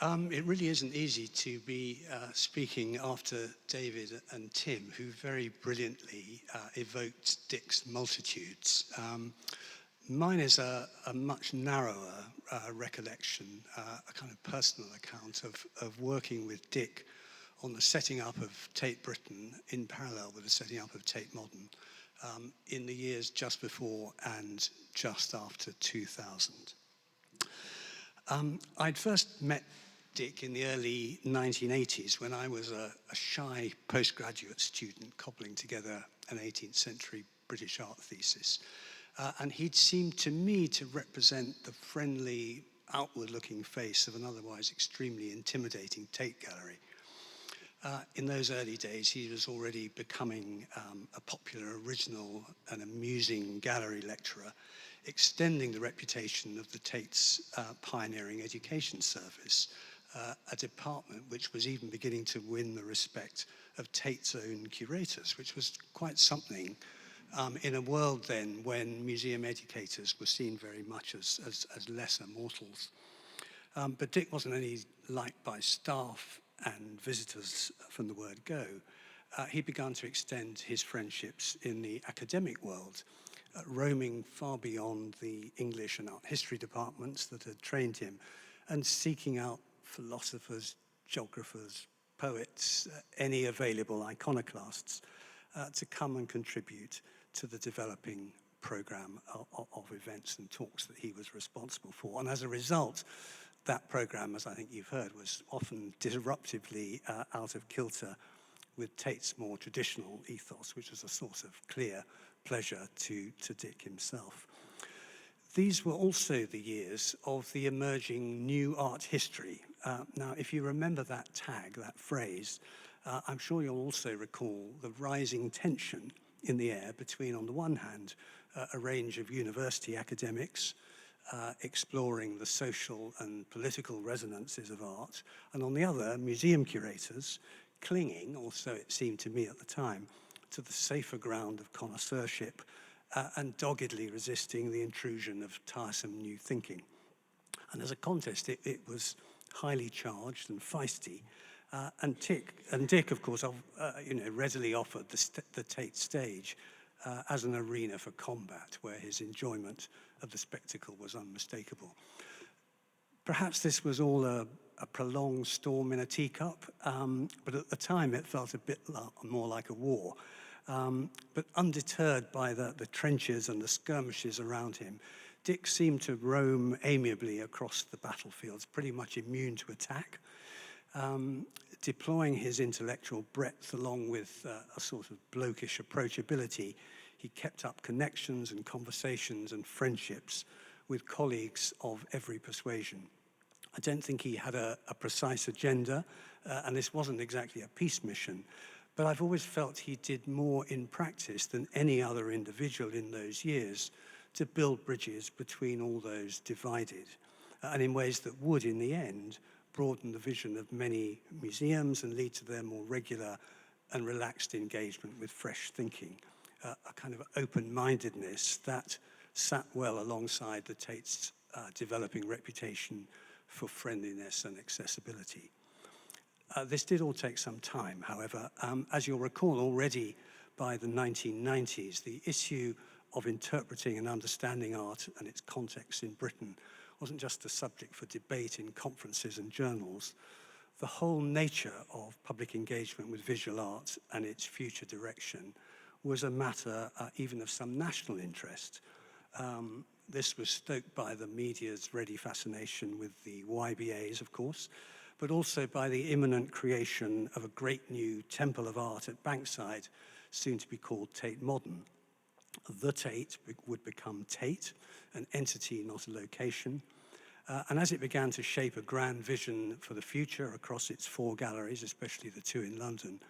It really isn't easy to be speaking after David and Tim, who very brilliantly evoked Dick's multitudes. Mine is a much narrower recollection, a kind of personal account of working with Dick on the setting up of Tate Britain in parallel with the setting up of Tate Modern in the years just before and just after 2000. I'd first met Dick in the early 1980s when I was a shy postgraduate student cobbling together an 18th century British art thesis. And he'd seemed to me to represent the friendly, outward-looking face of an otherwise extremely intimidating Tate gallery. In those early days, he was already becoming a popular, original, and amusing gallery lecturer, extending the reputation of the Tate's pioneering education service, a department which was even beginning to win the respect of Tate's own curators, which was quite something in a world then when museum educators were seen very much as lesser mortals. But Dick wasn't only liked by staff and visitors from the word go. He began to extend his friendships in the academic world, roaming far beyond the English and art history departments that had trained him and seeking out philosophers, geographers, poets, any available iconoclasts to come and contribute to the developing program of events and talks that he was responsible for. And as a result, that program, as I think you've heard, was often disruptively out of kilter with Tate's more traditional ethos, which was a source of clear pleasure to Dick himself. These were also the years of the emerging new art history. Now, if you remember that tag, that phrase, I'm sure you'll also recall the rising tension in the air between, on the one hand, a range of university academics exploring the social and political resonances of art, and on the other, museum curators clinging, or so it seemed to me at the time, to the safer ground of connoisseurship and doggedly resisting the intrusion of tiresome new thinking. And as a contest, it was highly charged and feisty. And Dick, of course, readily offered the Tate stage as an arena for combat, where his enjoyment of the spectacle was unmistakable. Perhaps this was all a prolonged storm in a teacup, but at the time it felt a bit more like a war. But undeterred by the trenches and the skirmishes around him, Dick seemed to roam amiably across the battlefields, pretty much immune to attack, deploying his intellectual breadth along with a sort of blokish approachability. He kept up connections and conversations and friendships with colleagues of every persuasion. I don't think he had a precise agenda, and this wasn't exactly a peace mission, but I've always felt he did more in practice than any other individual in those years to build bridges between all those divided, and in ways that would, in the end, broaden the vision of many museums and lead to their more regular and relaxed engagement with fresh thinking, a kind of open-mindedness that sat well alongside the Tate's developing reputation for friendliness and accessibility. This did all take some time, however. As you'll recall, already by the 1990s, the issue of interpreting and understanding art and its context in Britain wasn't just a subject for debate in conferences and journals. The whole nature of public engagement with visual art and its future direction was a matter even of some national interest. This was stoked by the media's ready fascination with the YBAs, of course, but also by the imminent creation of a great new temple of art at Bankside, soon to be called Tate Modern. The Tate would become Tate, an entity, not a location. And as it began to shape a grand vision for the future across its 4 galleries, especially the 2 in London,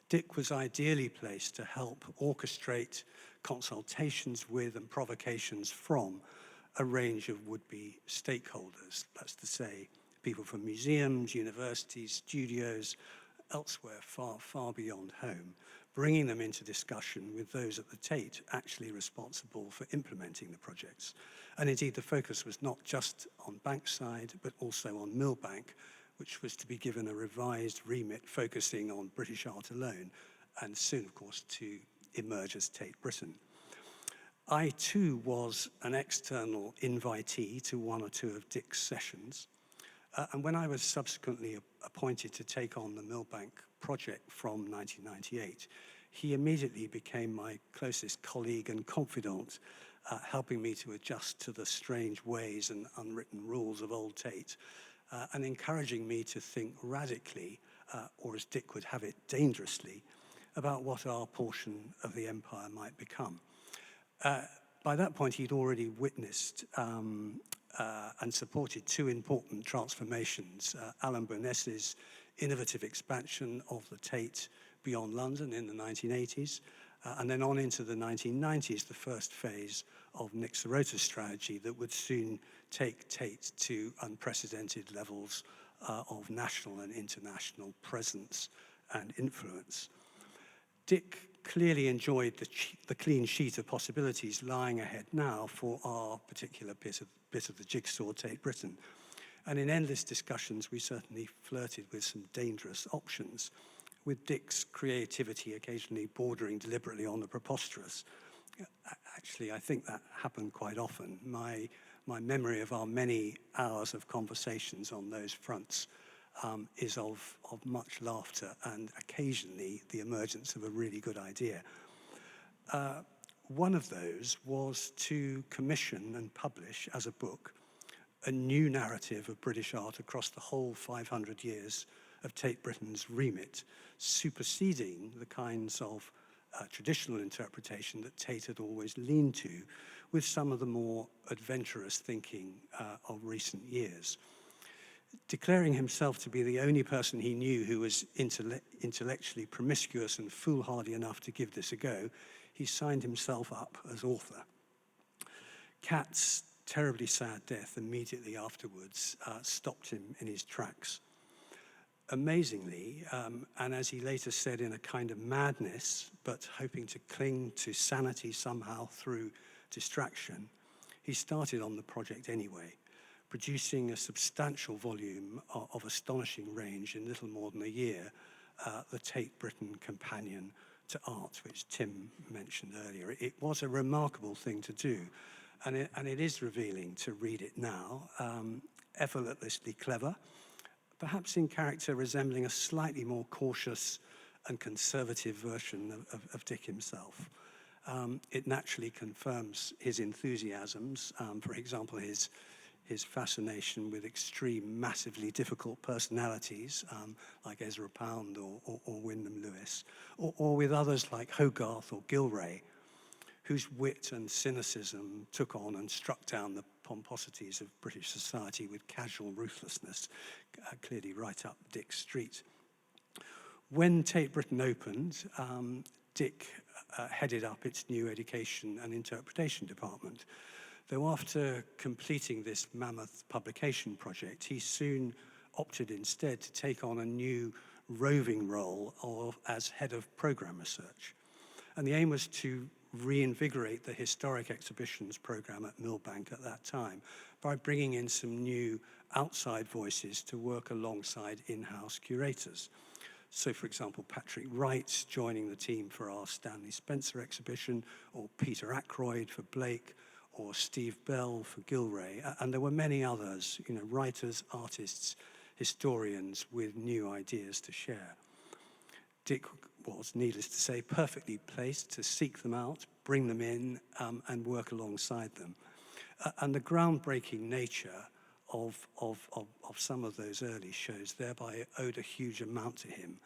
Dick was ideally placed to help orchestrate consultations with and provocations from a range of would-be stakeholders. That's to say, people from museums, universities, studios, elsewhere far, far beyond home, bringing them into discussion with those at the Tate actually responsible for implementing the projects. And indeed, the focus was not just on Bankside, but also on Millbank, which was to be given a revised remit focusing on British art alone, and soon, of course, to emerge as Tate Britain. I, too, was an external invitee to one or two of Dick's sessions. And when I was subsequently appointed to take on the Millbank project from 1998, he immediately became my closest colleague and confidant, helping me to adjust to the strange ways and unwritten rules of old Tate, and encouraging me to think radically, or as Dick would have it, dangerously, about what our portion of the empire might become. By that point, he'd already witnessed and supported two important transformations, Alan Burness's innovative expansion of the Tate beyond London in the 1980s, and then on into the 1990s, the first phase of Nick Sirota's strategy that would soon take Tate to unprecedented levels of national and international presence and influence. Dick clearly enjoyed the clean sheet of possibilities lying ahead now for our particular bit of the jigsaw, Tate Britain. And in endless discussions, we certainly flirted with some dangerous options, with Dick's creativity occasionally bordering deliberately on the preposterous. Actually, I think that happened quite often. My memory of our many hours of conversations on those fronts is of much laughter and occasionally the emergence of a really good idea. One of those was to commission and publish as a book a new narrative of British art across the whole 500 years of Tate Britain's remit, superseding the kinds of traditional interpretation that Tate had always leaned to, with some of the more adventurous thinking of recent years. Declaring himself to be the only person he knew who was intellectually promiscuous and foolhardy enough to give this a go, he signed himself up as author. Cat's terribly sad death immediately afterwards stopped him in his tracks. Amazingly, and as he later said in a kind of madness, but hoping to cling to sanity somehow through distraction, he started on the project anyway, producing a substantial volume of astonishing range in little more than a year, the Tate Britain Companion to Art, which Tim mentioned earlier. It was a remarkable thing to do, and it is revealing to read it now, effortlessly clever, perhaps in character resembling a slightly more cautious and conservative version of Dick himself. It naturally confirms his enthusiasms, for example, his fascination with extreme, massively difficult personalities like Ezra Pound or Wyndham Lewis, or with others like Hogarth or Gilray, whose wit and cynicism took on and struck down the pomposities of British society with casual ruthlessness, clearly right up Dick's street. When Tate Britain opened, Dick headed up its new education and interpretation department. Though after completing this mammoth publication project, he soon opted instead to take on a new roving role as head of program research. And the aim was to reinvigorate the historic exhibitions program at Millbank at that time by bringing in some new outside voices to work alongside in-house curators. So, for example, Patrick Wright joining the team for our Stanley Spencer exhibition, or Peter Ackroyd for Blake, or Steve Bell for Gilray, and there were many others, writers, artists, historians with new ideas to share. Dick was, needless to say, perfectly placed to seek them out, bring them in, and work alongside them. And the groundbreaking nature of some of those early shows thereby owed a huge amount to him.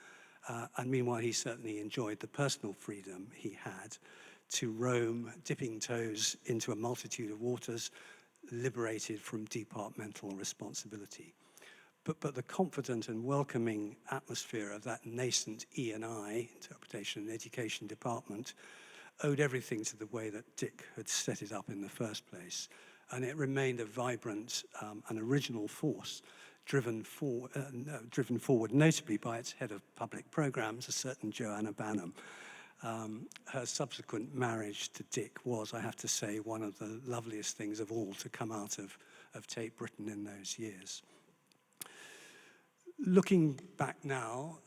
And meanwhile, he certainly enjoyed the personal freedom he had to roam, dipping toes into a multitude of waters, liberated from departmental responsibility. But the confident and welcoming atmosphere of that nascent E&I, Interpretation and Education Department, owed everything to the way that Dick had set it up in the first place. And it remained a vibrant and original force, driven forward notably by its head of public programs, a certain Joanna Banham. Her subsequent marriage to Dick was, I have to say, one of the loveliest things of all to come out of Tate Britain in those years. Looking back now,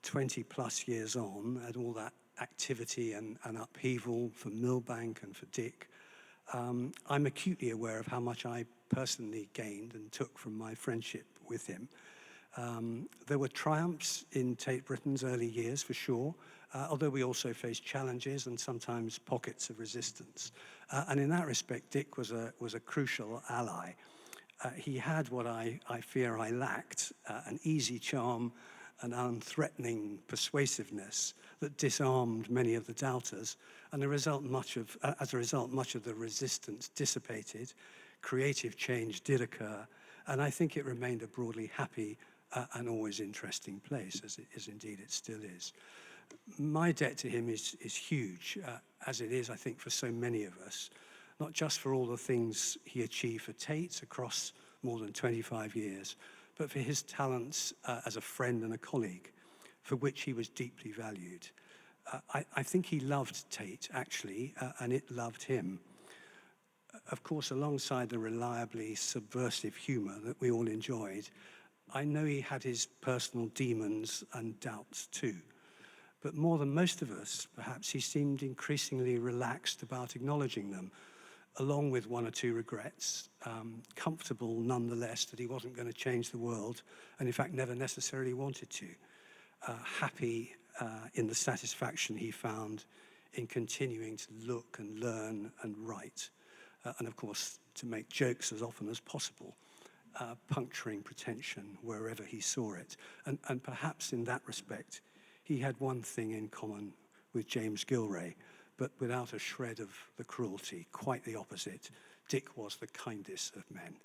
20 plus years on, at all that activity and upheaval for Millbank and for Dick, I'm acutely aware of how much I personally gained and took from my friendship with him. There were triumphs in Tate Britain's early years, for sure, although we also faced challenges and sometimes pockets of resistance. And in that respect, Dick was a crucial ally. He had what I fear I lacked, an easy charm, an unthreatening persuasiveness that disarmed many of the doubters, and as a result, much of the resistance dissipated. Creative change did occur, and I think it remained a broadly happy and always interesting place, as indeed it still is. My debt to him is huge, as it is, I think, for so many of us, not just for all the things he achieved for Tate across more than 25 years, but for his talents as a friend and a colleague, for which he was deeply valued. I think he loved Tate, actually, and it loved him. Of course, alongside the reliably subversive humor that we all enjoyed, I know he had his personal demons and doubts too. But more than most of us, perhaps, he seemed increasingly relaxed about acknowledging them, along with one or two regrets, comfortable nonetheless that he wasn't going to change the world, and in fact never necessarily wanted to, happy in the satisfaction he found in continuing to look and learn and write, and of course to make jokes as often as possible, puncturing pretension wherever he saw it. And perhaps in that respect, he had one thing in common with James Gilray, but without a shred of the cruelty, quite the opposite. Dick was the kindest of men.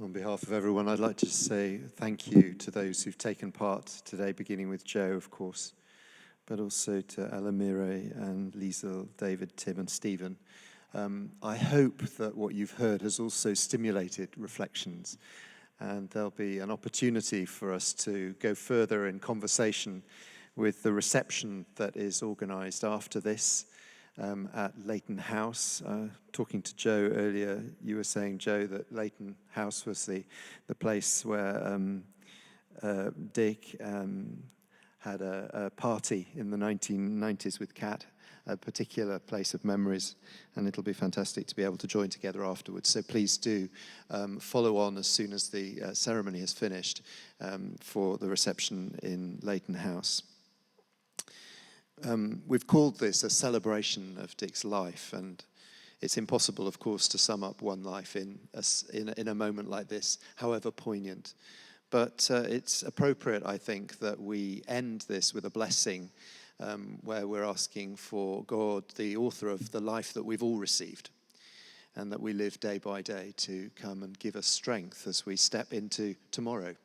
On behalf of everyone, I'd like to say thank you to those who've taken part today, beginning with Joe, of course, but also to Alamire and Liesel, David, Tim, and Stephen. I hope that what you've heard has also stimulated reflections, and there'll be an opportunity for us to go further in conversation with the reception that is organised after this. At Leighton House. Talking to Joe earlier, you were saying, Joe, that Leighton House was the place where Dick had a party in the 1990s with Kat, a particular place of memories, and it'll be fantastic to be able to join together afterwards. So please do follow on as soon as the ceremony is finished for the reception in Leighton House. We've called this a celebration of Dick's life, and it's impossible, of course, to sum up one life in a moment like this, however poignant. But it's appropriate, I think, that we end this with a blessing where we're asking for God, the author of the life that we've all received, and that we live day by day, to come and give us strength as we step into tomorrow.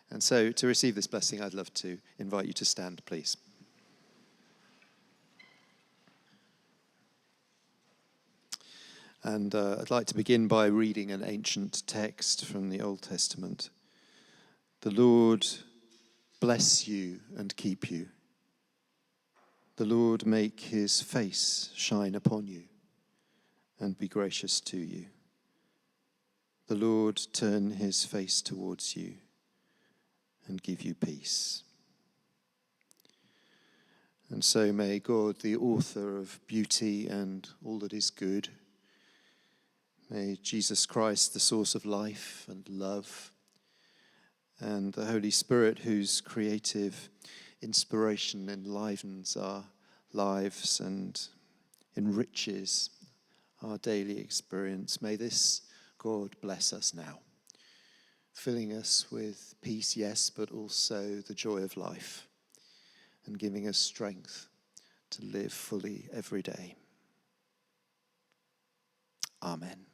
And so to receive this blessing, I'd love to invite you to stand, please. And I'd like to begin by reading an ancient text from the Old Testament. The Lord bless you and keep you. The Lord make his face shine upon you and be gracious to you. The Lord turn his face towards you and give you peace. And so may God, the author of beauty and all that is good, may Jesus Christ, the source of life and love, and the Holy Spirit, whose creative inspiration enlivens our lives and enriches our daily experience, may this God bless us now, filling us with peace, yes, but also the joy of life, and giving us strength to live fully every day. Amen.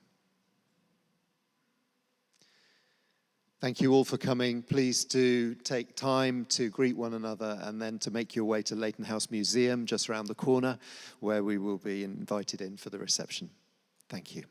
Thank you all for coming. Please do take time to greet one another and then to make your way to Leighton House Museum just around the corner, where we will be invited in for the reception. Thank you.